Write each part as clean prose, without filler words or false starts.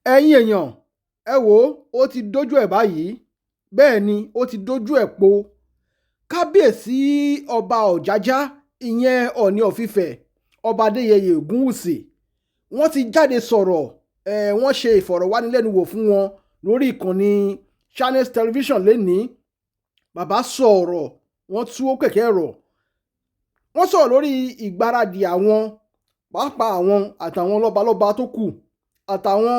ẹ̀yin èèyàn ẹ wò ó ti dójú ẹ̀ báyìí bẹ́ẹ̀ ni ó ti dójú ẹ̀ po kábíyèsí ọba ọ̀jájá ìyẹn ọ̀ọ̀ni of Ifẹ̀ ọba adéyẹyè ògúnwùsì wọ́n ti jáde sọ̀rọ̀ wọ́n ṣe ìfọ̀rọ̀wánilẹ́nuwò fún wọn lórí ìkànnì Channels television lénìí bàbá sọ̀rọ̀ wọ́n tú ó kẹ̀kẹ́ rọ̀ wọ́n sọ̀rọ̀ lórí ìgbáradì àwọn pàápàá àwọn àtàwọn lọ́balọ́ba tó kù àtàwọn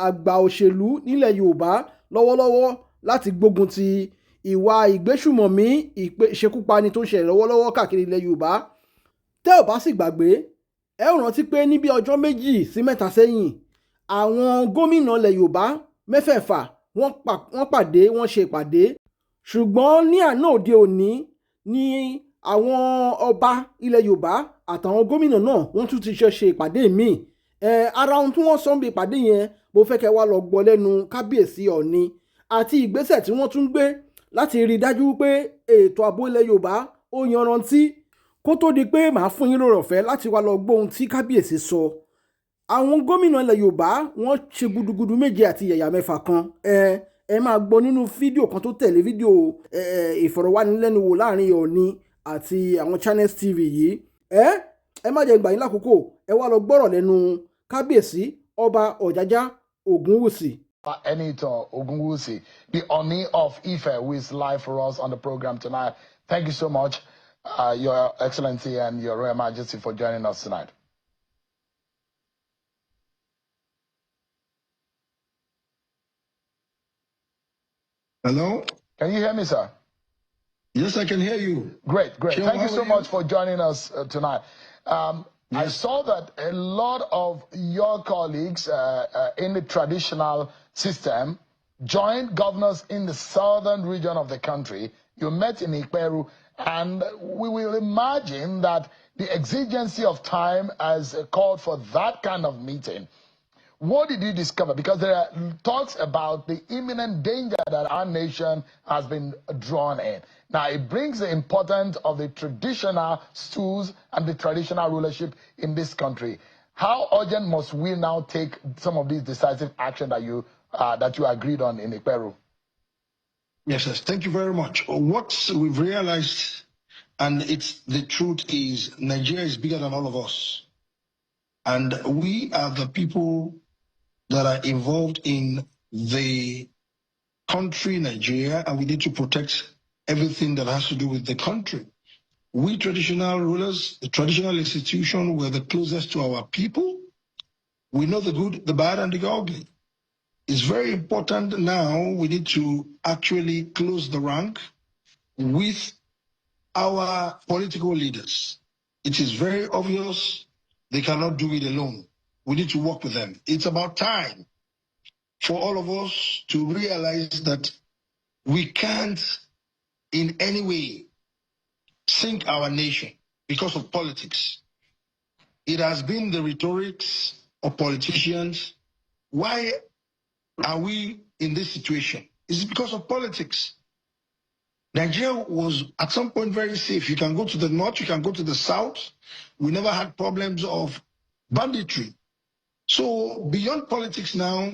àgbà òṣèlú nílẹ̀ Yorùbá lọ́wọ́lọ́wọ́ láti gbógun ti ìwà ìgbésùmọ̀mí ìṣekúpani tó ń ṣẹlẹ̀ lọ́wọ́lọ́wọ́ káàkiri ilẹ̀ Yorùbá tẹ́ ò bá sì gbàgbé ẹ ó rántí pé ní bí ọjọ́ méjì sí mẹ́ta sẹ́yìn àwọn gómìnà ilẹ̀ Yorùbá mẹ́fẹ̀ẹ̀fà wọ́n pàdé wọ́n ṣe ìpàdé ṣùgbọ́n ní àná òde òní ni àwọn ọba ilẹ̀ Yorùbá àtàwọn gómìnà náà wọ́n tún ti ṣe ìpàdé míì ara ohun tí wọ́n sọ ń bí ìpàdé yẹn mo fẹ́ kẹ́ wá lọ gbọ́ lẹ́nu kábíyèsí Ọọ̀ni àti ìgbésẹ̀ tí wọ́n tún gbé láti rí i dájú pé ètò ààbò ilẹ̀ Yorùbá ó yanrantí kó tó di pé màá fún yín lórí ọ̀fẹ́ láti wá lọ gbọ́ ohun tí kábíyèsí sọ. Àwọn gómìnà ilẹ̀ Yorùbá wọ́n ṣe gudugudu méje àti yẹ̀yà mẹ́fà kan ẹ máa gbọ́ nínú fídíò kan tó tẹ̀lé fídíò ìfọ̀rọ̀wánilẹ́nuwò láàrin Ọọ̀ni àti àwọn Channels TV yìí ẹ má jẹ́ gbà yín lákòókò ẹ wá lọ gbọ́rọ̀ lẹ́nu kábíyèsí ọba ọ̀jájá ògúnwùsì. Enito Ogunwusi, the Ooni of Ife, who is live for us on the program tonight. Thank you so much, Your Excellency and Your Royal Majesty, for joining us tonight. Hello? Can you hear me, sir? Yes, I can hear you. Great. Thank you so much for joining us tonight. Yes. I saw that a lot of your colleagues in the traditional system joined governors in the southern region of the country. You met in Ikperu, and we will imagine that the exigency of time has called for that kind of meeting. What did you discover? Because there are talks about the imminent danger that our nation has been drawn in. Now, it brings the importance of the traditional stools and the traditional rulership in this country. How urgent must we now take some of these decisive action that you agreed on in Ikperu? Yes, thank you very much. What we've realized, and the truth is, Nigeria is bigger than all of us. And we are the people that are involved in the country, Nigeria, and we need to protect everything that has to do with the country. We traditional rulers, the traditional institution, we're the closest to our people. We know the good, the bad, and the ugly. It's very important now, we need to actually close the rank with our political leaders. It is very obvious they cannot do it alone. We need to work with them. It's about time for all of us to realize that we can't in any way sink our nation because of politics. It has been the rhetorics of politicians. Why are we in this situation? It's because of politics. Nigeria was at some point very safe. You can go to the north, you can go to the south. We never had problems of banditry. So beyond politics now,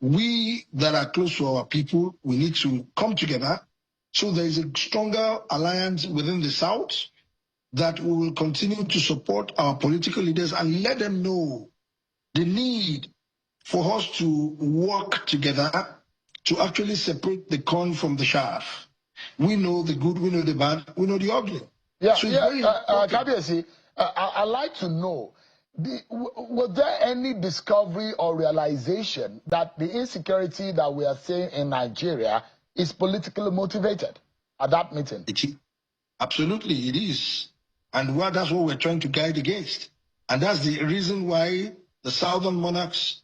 we that are close to our people, we need to come together. So there is a stronger alliance within the South that we will continue to support our political leaders and let them know the need for us to work together to actually separate the corn from the chaff. We know the good, we know the bad, we know the ugly. Yeah, so Kabiyesi, I'd like to know, was there any discovery or realization that the insecurity that we are seeing in Nigeria is politically motivated at that meeting? Absolutely, it is. And that's what we're trying to guide against. And that's the reason why the Southern monarchs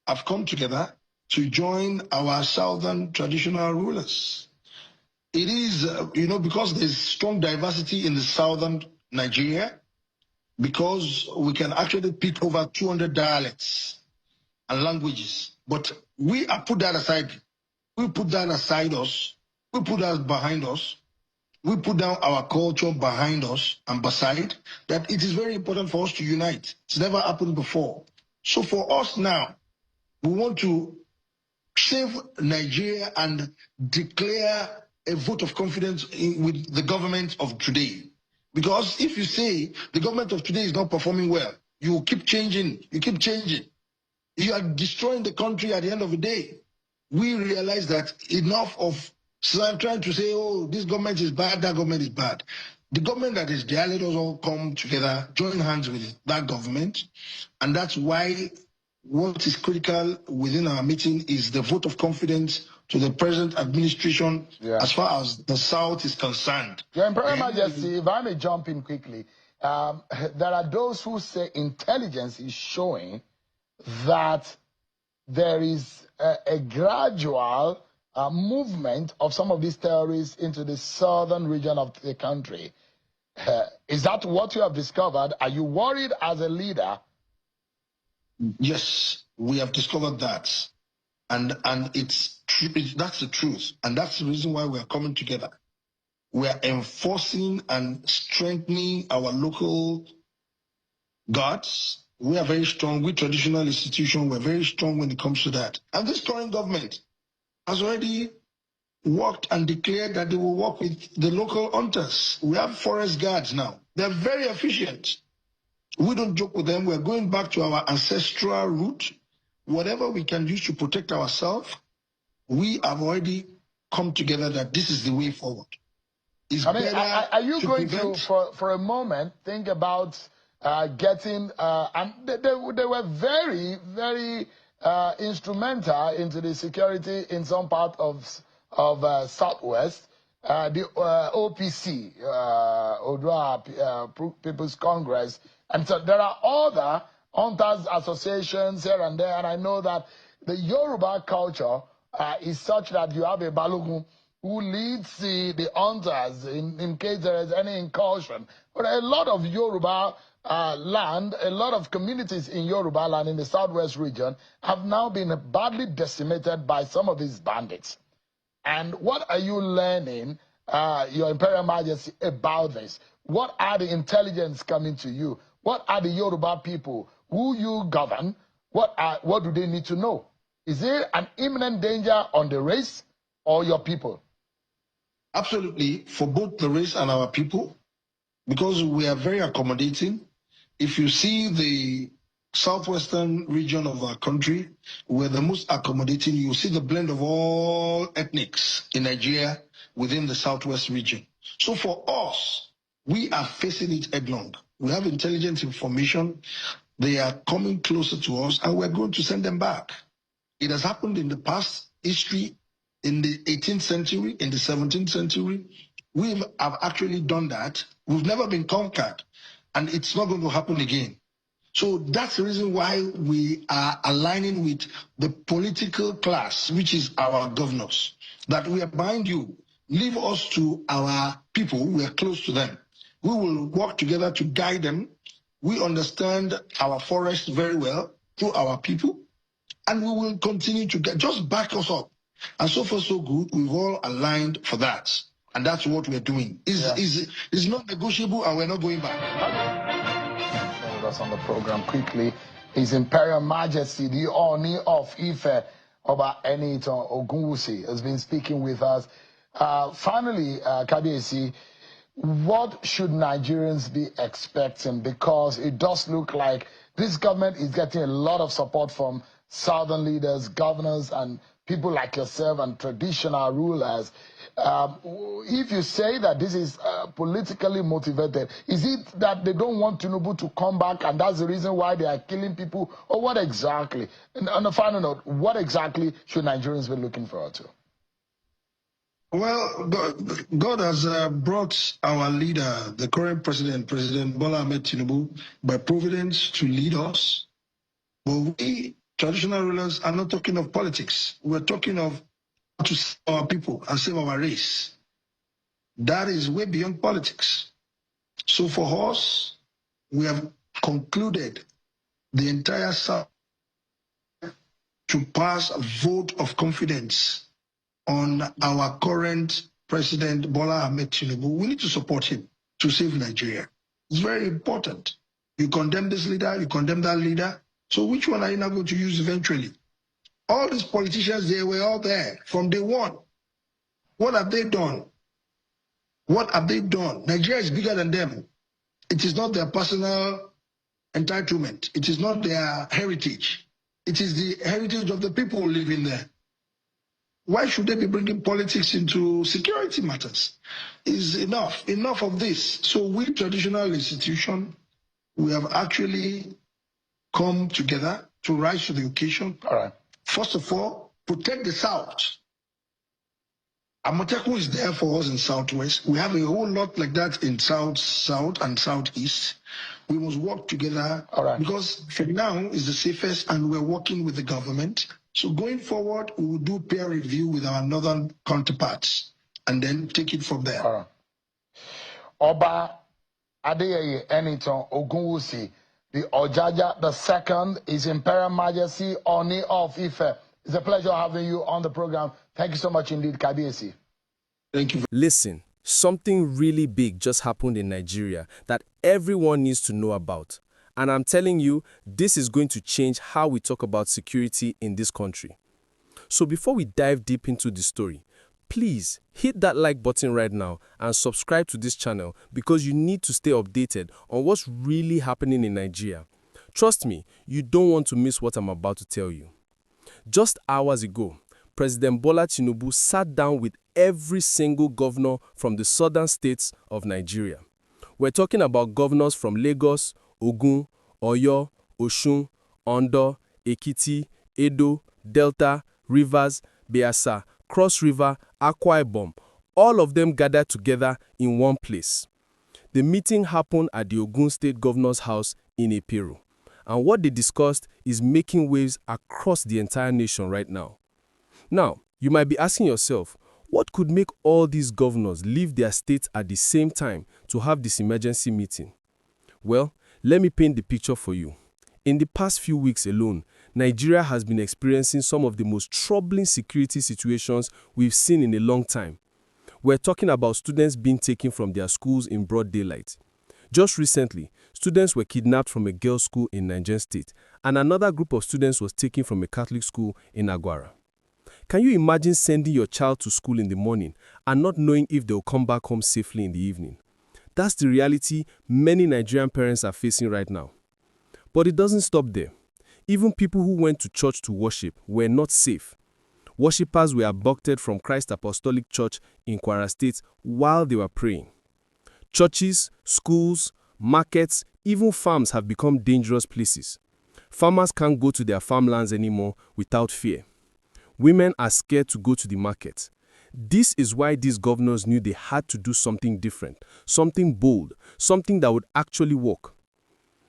have come together to join our Southern traditional rulers. It is, because there's strong diversity in the Southern Nigeria, because we can actually pick over 200 dialects and languages. But we have put that aside. We put that aside us. We put that behind us. We put down our culture behind us and beside that it is very important for us to unite. It's never happened before. So for us now, We want to save Nigeria and declare a vote of confidence with the government of today. Because if you say the government of today is not performing well, you keep changing, you are destroying the country at the end of the day. We realize that enough of trying to say, oh, this government is bad, that government is bad. The government that is there, let us all come together, join hands with that government. And that's why what is critical within our meeting is the vote of confidence to the present administration as far as the South is concerned. Your Imperial Majesty, if I may jump in quickly, there are those who say intelligence is showing that there is a gradual movement of some of these terrorists into the southern region of the country. Is that what you have discovered? Are you worried as a leader? Yes, we have discovered that. And that's the truth. And that's the reason why we are coming together. We are enforcing and strengthening our local guards. We are very strong. We traditional institutions, we're very strong when it comes to that. And this current government has already worked and declared that they will work with the local hunters. We have forest guards now. They're very efficient. We don't joke with them. We're going back to our ancestral route. Whatever we can use to protect ourselves, we have already come together that this is the way forward. Are you going to, for a moment, think about getting, and they were very, very instrumental into the security in some part of Southwest, the OPC, Odua People's Congress. And so there are other hunters associations here and there, and I know that the Yoruba culture is such that you have a Balogun who leads the hunters in case there is any incursion. But a lot of Yoruba land, a lot of communities in Yoruba land in the Southwest region have now been badly decimated by some of these bandits. And what are you learning, Your Imperial Majesty, about this? What are the intelligence coming to you? What are the Yoruba people who you govern? What do they need to know? Is there an imminent danger on the race or your people? Absolutely, for both the race and our people, because we are very accommodating. If you see the southwestern region of our country, we're the most accommodating. You see the blend of all ethnics in Nigeria within the southwest region. So for us, we are facing it headlong. We have intelligence information. They are coming closer to us, and we're going to send them back. It has happened in the past history, in the 18th century, in the 17th century. We have actually done that. We've never been conquered, and it's not going to happen again. So that's the reason why we are aligning with the political class, which is our governors, that we are behind you. Leave us to our people. We are close to them. We will work together to guide them. We understand our forest very well through our people, and we will continue to just back us up. And so far, so good. We've all aligned for that, and that's what we're doing. It's not negotiable, and we're not going back. With us on the program quickly, His Imperial Majesty, the Ooni of Ife, Oba Ooni Ogunwusi, has been speaking with us. Finally, Kabiyesi, what should Nigerians be expecting? Because it does look like this government is getting a lot of support from southern leaders, governors, and people like yourself and traditional rulers. If you say that this is politically motivated, is it that they don't want Tinubu to come back and that's the reason why they are killing people? Or what exactly? And on a final note, what exactly should Nigerians be looking forward to? Well, God has brought our leader, the current President Bola Ahmed Tinubu, by providence to lead us. But we, traditional rulers, are not talking of politics. We're talking of how to save our people and save our race. That is way beyond politics. So for us, we have concluded the entire South to pass a vote of confidence on our current President Bola Ahmed Tinubu. We need to support him to save Nigeria. It's very important. You condemn this leader, you condemn that leader. So which one are you now going to use eventually? All these politicians, they were all there from day one. What have they done? What have they done? Nigeria is bigger than them. It is not their personal entitlement. It is not their heritage. It is the heritage of the people living there. Why should they be bringing politics into security matters? Is enough of this. So we traditional institution, we have actually come together to rise to the occasion. All right. First of all, protect the South. Amoteku is there for us in Southwest. We have a whole lot like that in South, and Southeast. We must work together. All right. Because for now is the safest, and we're working with the government. So going forward, we will do peer review with our northern counterparts and then take it from there. All right. Oba Adeyeye Eniton Ogunwusi, the Ojaja II, His Imperial Majesty Ooni of Ife. It's a pleasure having you on the program. Thank you so much indeed, Kabiyesi. Thank you. Listen, something really big just happened in Nigeria that everyone needs to know about. And I'm telling you, this is going to change how we talk about security in this country. So before we dive deep into the story, please hit that like button right now and subscribe to this channel because you need to stay updated on what's really happening in Nigeria. Trust me, you don't want to miss what I'm about to tell you. Just hours ago, President Bola Tinubu sat down with every single governor from the southern states of Nigeria. We're talking about governors from Lagos, Ogun, Oyo, Osun, Ondo, Ekiti, Edo, Delta, Rivers, Bayelsa, Cross River, Akwa Ibom, all of them gathered together in one place. The meeting happened at the Ogun State Governor's house in Iperu. And what they discussed is making waves across the entire nation right now. Now, you might be asking yourself, what could make all these governors leave their states at the same time to have this emergency meeting? Well, let me paint the picture for you. In the past few weeks alone, Nigeria has been experiencing some of the most troubling security situations we've seen in a long time. We're talking about students being taken from their schools in broad daylight. Just recently, students were kidnapped from a girls' school in Niger State, and another group of students was taken from a Catholic school in Agwara. Can you imagine sending your child to school in the morning and not knowing if they'll come back home safely in the evening? That's the reality many Nigerian parents are facing right now. But it doesn't stop there. Even people who went to church to worship were not safe. Worshippers were abducted from Christ Apostolic Church in Kwara State while they were praying. Churches, schools, markets, even farms have become dangerous places. Farmers can't go to their farmlands anymore without fear. Women are scared to go to the market. This is why these governors knew they had to do something different, something bold, something that would actually work.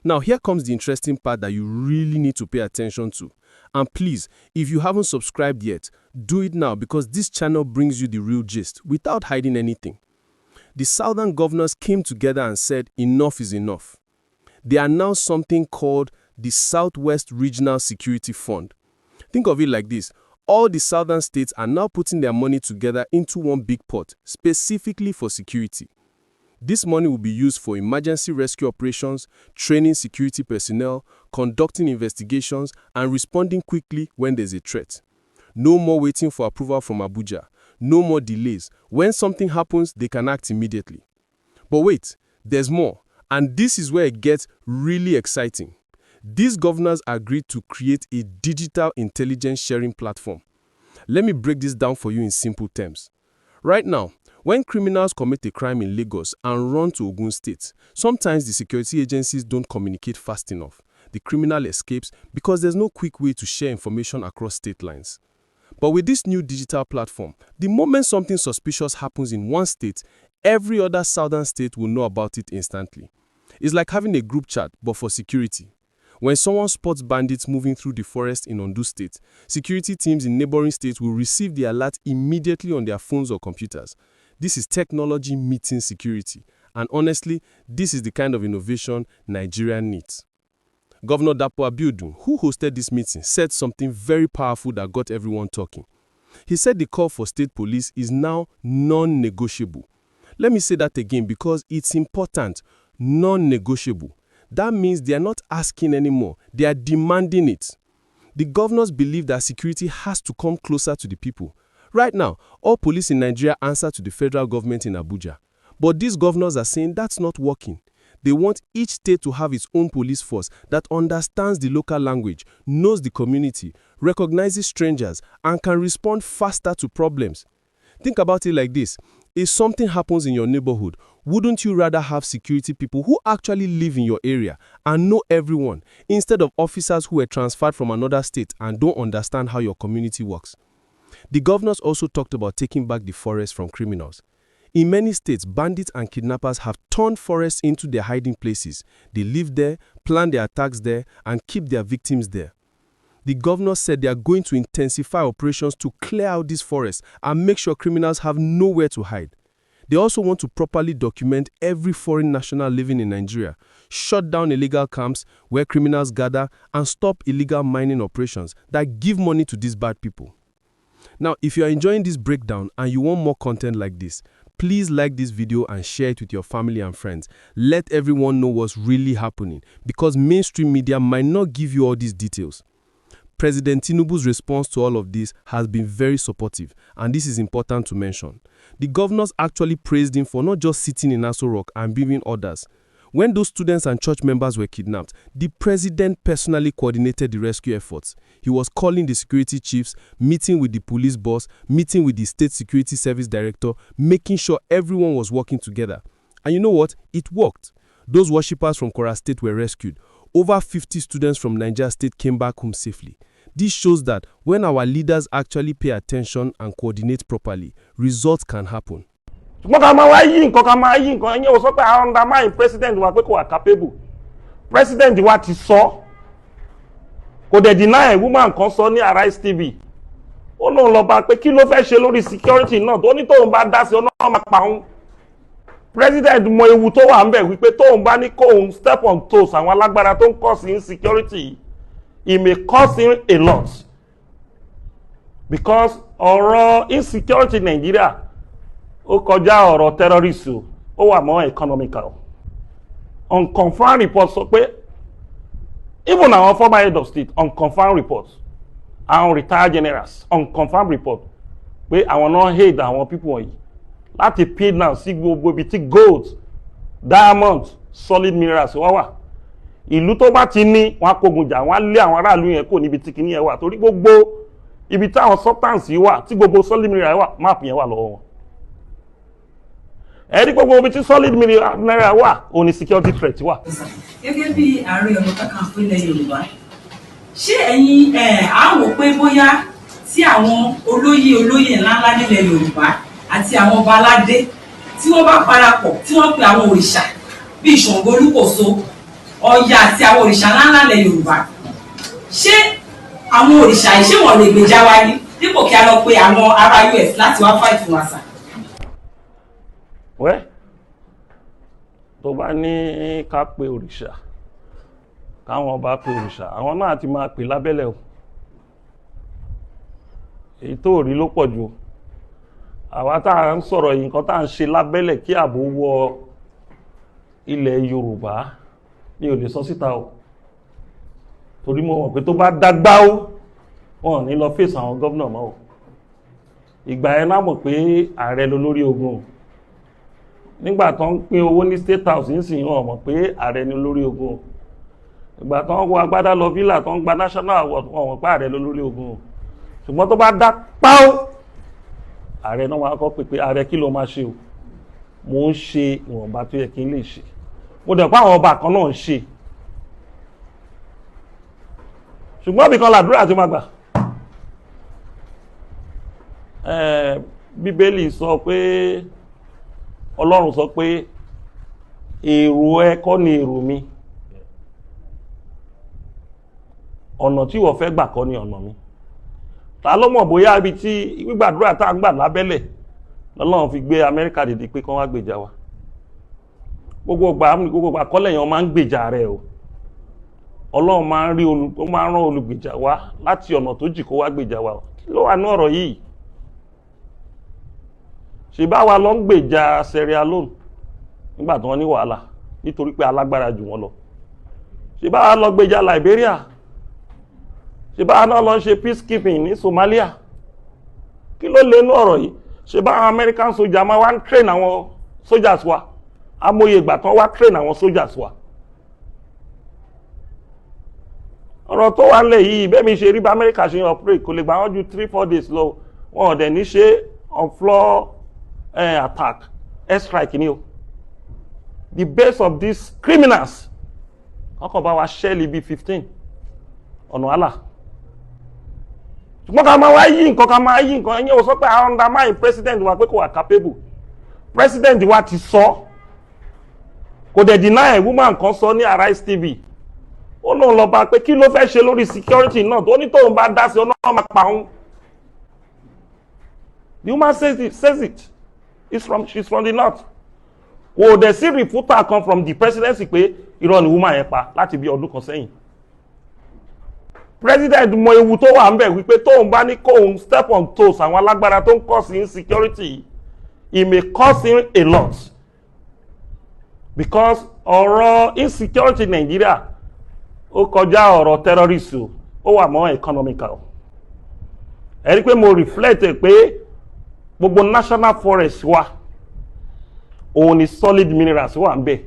Now, here comes the interesting part that you really need to pay attention to. And please, if you haven't subscribed yet, do it now because this channel brings you the real gist without hiding anything. The southern governors came together and said enough is enough. They announced something called the Southwest Regional Security Fund. Think of it like this. All the southern states are now putting their money together into one big pot, specifically for security. This money will be used for emergency rescue operations, training security personnel, conducting investigations, and responding quickly when there's a threat. No more waiting for approval from Abuja. No more delays. When something happens, they can act immediately. But wait, there's more. And this is where it gets really exciting. These governors agreed to create a digital intelligence sharing platform. Let me break this down for you in simple terms. Right now, when criminals commit a crime in Lagos and run to Ogun State, sometimes the security agencies don't communicate fast enough. The criminal escapes because there's no quick way to share information across state lines. But with this new digital platform, the moment something suspicious happens in one state, every other southern state will know about it instantly. It's like having a group chat, but for security. When someone spots bandits moving through the forest in Ondo State, security teams in neighboring states will receive the alert immediately on their phones or computers. This is technology meeting security. And honestly, this is the kind of innovation Nigeria needs. Governor Dapo Abiodun, who hosted this meeting, said something very powerful that got everyone talking. He said the call for state police is now non-negotiable. Let me say that again because it's important. Non-negotiable. That means they are not asking anymore. They are demanding it. The governors believe that security has to come closer to the people. Right now, all police in Nigeria answer to the federal government in Abuja. But these governors are saying that's not working. They want each state to have its own police force that understands the local language, knows the community, recognizes strangers, and can respond faster to problems. Think about it like this. If something happens in your neighborhood, wouldn't you rather have security people who actually live in your area and know everyone, instead of officers who were transferred from another state and don't understand how your community works? The governors also talked about taking back the forest from criminals. In many states, bandits and kidnappers have turned forests into their hiding places. They live there, plan their attacks there, and keep their victims there. The governors said they are going to intensify operations to clear out these forests and make sure criminals have nowhere to hide. They also want to properly document every foreign national living in Nigeria, shut down illegal camps where criminals gather, and stop illegal mining operations that give money to these bad people. Now, if you are enjoying this breakdown and you want more content like this, please like this video and share it with your family and friends. Let everyone know what's really happening, because mainstream media might not give you all these details. President Tinubu's response to all of this has been very supportive, and this is important to mention. The governors actually praised him for not just sitting in Aso Rock and giving orders. When those students and church members were kidnapped, the president personally coordinated the rescue efforts. He was calling the security chiefs, meeting with the police boss, meeting with the state security service director, making sure everyone was working together. And you know what? It worked. Those worshippers from Kwara State were rescued. Over 50 students from Niger State came back home safely. This shows that when our leaders actually pay attention and coordinate properly, results can happen. President wa pé kò wà capable. President wa ti sọ. Kò dẹ̀ deny woman kan sọ ní Arise TV. Ó lóun lọ bá pé kí ló fẹ́ ṣe lórí security náà tó ní tóun bá dá sí ọ̀nà máa pa òun. President mọ ewu tó wà ńbẹ̀ wípé tóun bá ní kóun step on toes àwọn alágbára tó ń cause insecurity, it may cost him a lot. Because ọ̀rọ̀ insecurity in Nigeria ó kọjá ọ̀rọ̀ terrorist ó wà more economical. Unconfirmed reports sọ pé even our former head of state, unconfirmed reports, àwọn retired generals, unconfirmed report pé àwọn náà hate àwọn people wọ̀nyí láti pay down sí gbogbo ibi tí gold, diamond, solid minerals wà. Ìlú tó bá ti ní wọn kógun jà wọn lé àwọn aráàlú yẹn kò níbi tí kìíní yẹn wà torí gbogbo ibi tí àwọn substance yìí wà tí gbogbo solid mineral wà map yẹn wà lọ́wọ́ wọn. Ẹ̀rí gbogbo ibi tí solid mineral wà òní security threat wà. Gẹ́gẹ́ bí Ààrẹ Ọ̀nà Kakanfò ilẹ̀ Yorùbá, ṣé ẹ̀yin á wò pé bóyá tí àwọn olóyè ńláńlá nílẹ̀ Yorùbá àti àwọn ọba aládé tí wọ́n bá parapọ̀ tí wọ́n pe àwọn òrìṣà bíi Ṣàngó Olúkòso, Ọya àti àwọn òrìṣà ńláńlá ilẹ̀ Yorùbá, ṣé àwọn òrìṣà yìí ṣé wọ́n lè gbèjà wa ní dípò kí a lọ pe àwọn ará US láti wá fight fún wa sà? Wẹ́ tó bá ní ká pe òrìṣà káwọn ọba pe òrìṣà àwọn náà ti máa pè lábẹ́lẹ̀ o. Èyí tó rí ló pọ̀ jù. Àwa tá à ń sọ̀rọ̀ yìí nǹkan tá à ń ṣe lábẹ́lẹ̀ kí ààbò wọ ilẹ̀ Yorùbá ní ò lè sọ síta o. Torí mo mọ̀ pé tó bá dágbá ó wọn ní lọ fèsì àwọn gómìnà mọ́ o. Ìgbà yẹn náà mọ̀ pé ààrẹ ló lórí ogun o. Nígbà tó ń pín owó ní State House nísìnyí wọn mọ̀ pé ààrẹ ni lórí ogun o. Ìgbà tó ń wọ agbádá lọ villa tó ń gba national award wọn mọ̀ pé ààrẹ ló lórí ogun o. Ṣùgbọ́n tó bá dá páó ààrẹ náà wá kọ́ pé ààrẹ kí ló máa ṣe o. Mo ń ṣe ìwọ̀nba tó yẹ kí n lè ṣe. Mo dẹ̀ pé àwọn ọba kan náà ń ṣe. Ṣùgbọ́n bí kan làdúrà tí máa gbà. Bíbélì sọ pé Ọlọ́run sọ pé èrò ẹ kọ́ ni èrò mi. Ọ̀nà tí wọ́n fẹ́ gbà kọ́ ni ọ̀nà mi. Ta ló mọ̀ bóyá ibi tí gbígbàdúrà tá ń gbà lábẹ́lẹ̀ lọ́lọ́run fi gbé Amẹ́ríkà dìde pé kán wá gbèjà wa. Gbogbo ìgbà kọ́lẹ̀ yẹn máa ń gbèjà rẹ̀ o. Ọlọ́run máa ń rán olùgbèjà wá láti ọ̀nà tó jì kó wá gbèjà wa. Kí ló wà ní ọ̀rọ̀ yìí? Ṣé bá wa lọ ń gbèjà Sierra Leone nígbà tí wọ́n ní wàhálà nítorí pé alágbára jù wọ́n lọ? Ṣé bá wa lọ gbèjà Liberia? ṣe bá náà lọ ṣe peacekeeping ní Somalia kí ló lè nú ọ̀rọ̀ yìí ṣe bá àwọn American soldiers máa wá ń train àwọn soldiers wa amóye ìgbà tán wá train àwọn soldiers wa ọ̀rọ̀ tó wà nílẹ̀ yìí bẹ́ẹ̀ mi ṣe rí bá America ṣe operate kò lè gbà wọ́n ju 3-4 days lọ wọn ò dẹ̀ ní ṣe on floor attack air strike ni o the base of these criminals ọkọ̀ bá wa ṣẹ́ẹ̀lì bíi 15 ọ̀nà àlà ṣùgbọ́n ká máa wá yí nǹkan ká máa yí nǹkan ẹ̀yẹ́ o sọ pé àwọn undermine president wa pé kò wà capable president wa ti sọ kò dẹ̀ deny woman kan sọ ní Arise TV ó lóun lọ bá pé kí ló fẹ́ ṣe lórí security náà tó ní tóun bá dá sí ọ náà máa pa òun the woman says it she's from the north kò dẹ̀ sí refuter kan from the presidency pé irọ́ ni woman yẹn pa láti bí ọdún kan sẹ́yìn president mọ ewu tó wà ń bẹ̀ wípé tóun bá ní kóun step on toes àwọn alágbára tó ń cause insecurity it may cost him a lot because ọ̀rọ̀ insecurity Nigeria ó kọjá ọ̀rọ̀ terrorist ó wà mọ́ economical ẹ rí pé mo reflect pé gbogbo national forest wa òun ni solid minerals wà ń bẹ̀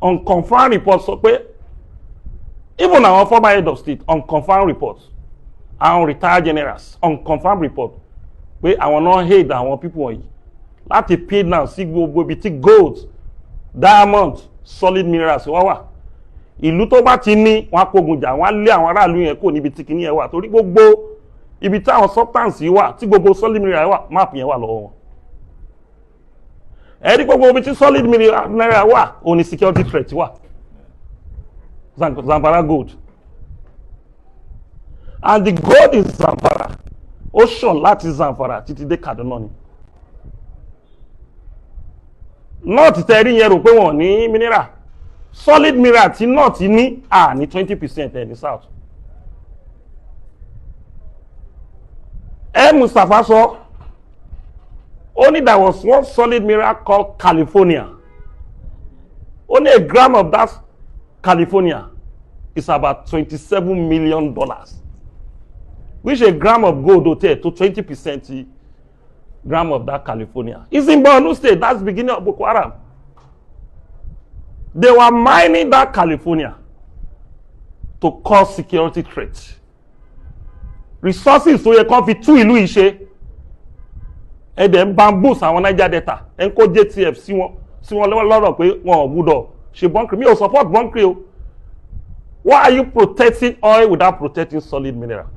unconfirmed report sọ pé even our former head of state unconfirmed reports àwọn retired generals unconfirmed report pé àwọn náà hate àwọn people wọ̀nyí láti pay now sí gbogbo ibi tí gold diamond solid minerals wà ìlú tó bá ti ní wọn kógun jà wọn lé àwọn aráàlú yẹn kò níbi tí kìíní yẹn wà torí gbogbo ibi tí àwọn substance yìí wà tí gbogbo solid mineral wà map yẹn wà lọ́wọ́ wọn ẹ̀rí gbogbo ibi tí solid mineral wà òun ni security threat wà Zamfara gold and the gold in Zamfara ó ṣàn láti Zamfara títí dé Kaduna ni north tẹ́rí yẹn rò pé wọ́n ní mineral solid mineral tí north ní ní 20% ẹ̀ ní south Mustapha sọ only there was one solid mineral called California only a gram of that California is about $27 million, which a gram of gold will take to 20% gram of that California. It's in Borno State. That's the beginning of Boko Haram. They were mining that California to cause security threats. Resources tó yẹ kán fi tú ìlú yìí ṣe ẹ̀dẹ̀ bamboos àwọn Niger Delta ẹ̀ ń kó JTF sí wọn lọ́rọ̀ pé wọn ò gbúdọ̀ ṣe bunkering mi ò support bunkering o. Why are you protecting oil without protecting solid mineral?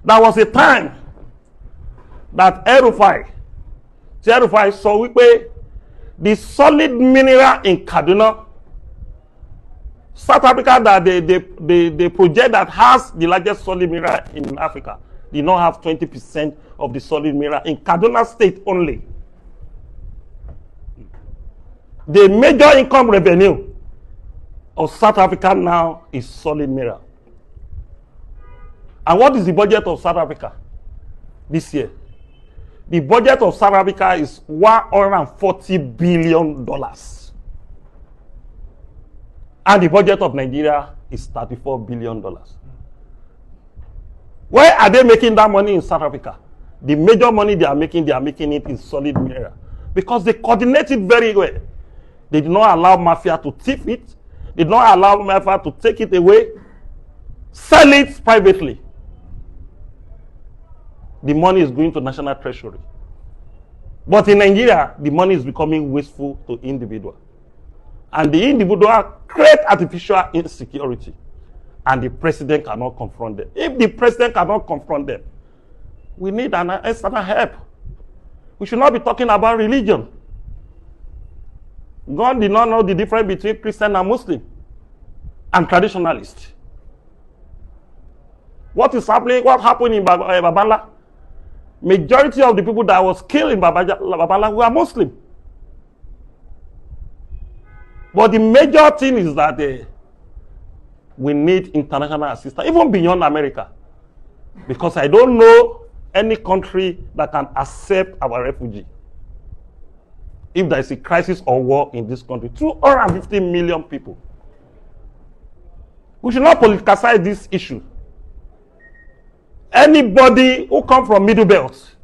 There was a time that El-Rufai sọ wípé the solid mineral in Kaduna, South Africa, that the project that has the largest solid mineral in Africa did not have 20% of the solid mineral in Kaduna State only. The major income revenue of South Africa now is solid mineral. And what is the budget of South Africa this year? The budget of South Africa is $140 billion. And the budget of Nigeria is $34 billion. Where are they making that money in South Africa? The major money they are making it in solid mineral. Because they coordinate it very well. They did not allow mafia to thief it. They did not allow mafia to take it away. Sell it privately. The money is going to national treasury. But in Nigeria, the money is becoming wasteful to individual. And the individual create artificial insecurity. And the president cannot confront them. If the president cannot confront them, we need an external help. We should not be talking about religion. God did not know the difference between Christian and Muslim and traditionalist. What is happening? What happened in Babala? Majority of the people that was killed in Babala were Muslim. But the major thing is that we need international assistance, even beyond America. Because I don't know any country that can accept our refugee. If there is a crisis or war in this country, 250 million people. We should not politicize this issue. Anybody who comes from Middle Belt,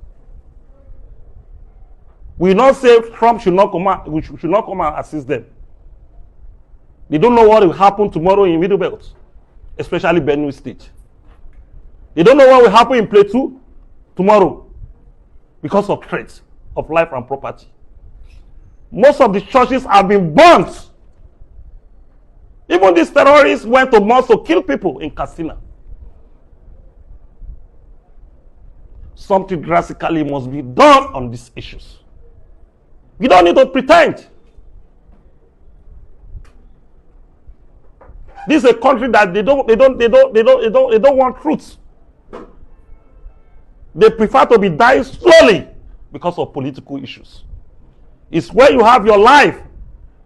we not say Trump should not come out, we should not come and assist them. They don't know what will happen tomorrow in Middle Belt, especially Benue State. They don't know what will happen in Plateau tomorrow because of threats of life and property. Most of the churches have been burnt. Even these terrorists went to mosques to kill people in Katsina. Something drastically must be done on these issues. You don't need to pretend. This is a country that they don't want truth. They prefer to be dying slowly because of political issues. It's where you have your life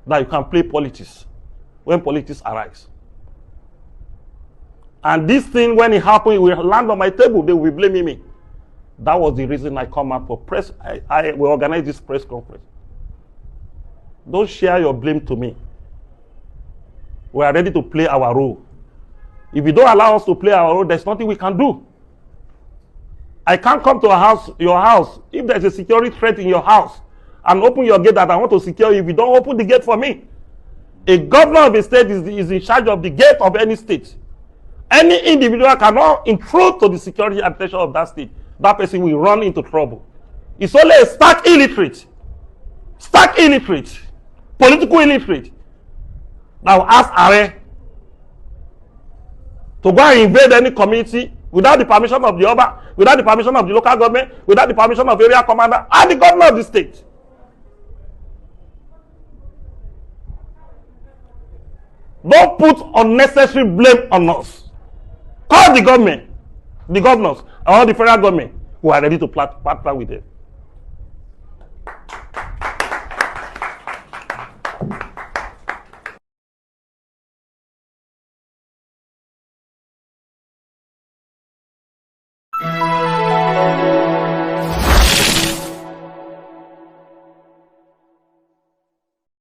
that you can play politics, when politics arise. And this thing, when it happens, it will land on my table, they will be blaming me. That was the reason I come out for press. I will organize this press conference. Don't share your blame to me. We are ready to play our role. If you don't allow us to play our role, there's nothing we can do. I can't come to your house, if there's a security threat in your house, and open your gate that I want to secure you. If you don't open the gate for me, a governor of a state is in charge of the gate of any state. Any individual cannot intrude to the security and protection of that state. That person will run into trouble. It's only a stark illiterate, political illiterate, that will ask Are to go and invade any community without the permission of the Oba, without the permission of the local government, without the permission of the area commander, and the governor of the state. Don't put unnecessary blame on us. Call the government, the governors, or the federal government who are ready to partner with them.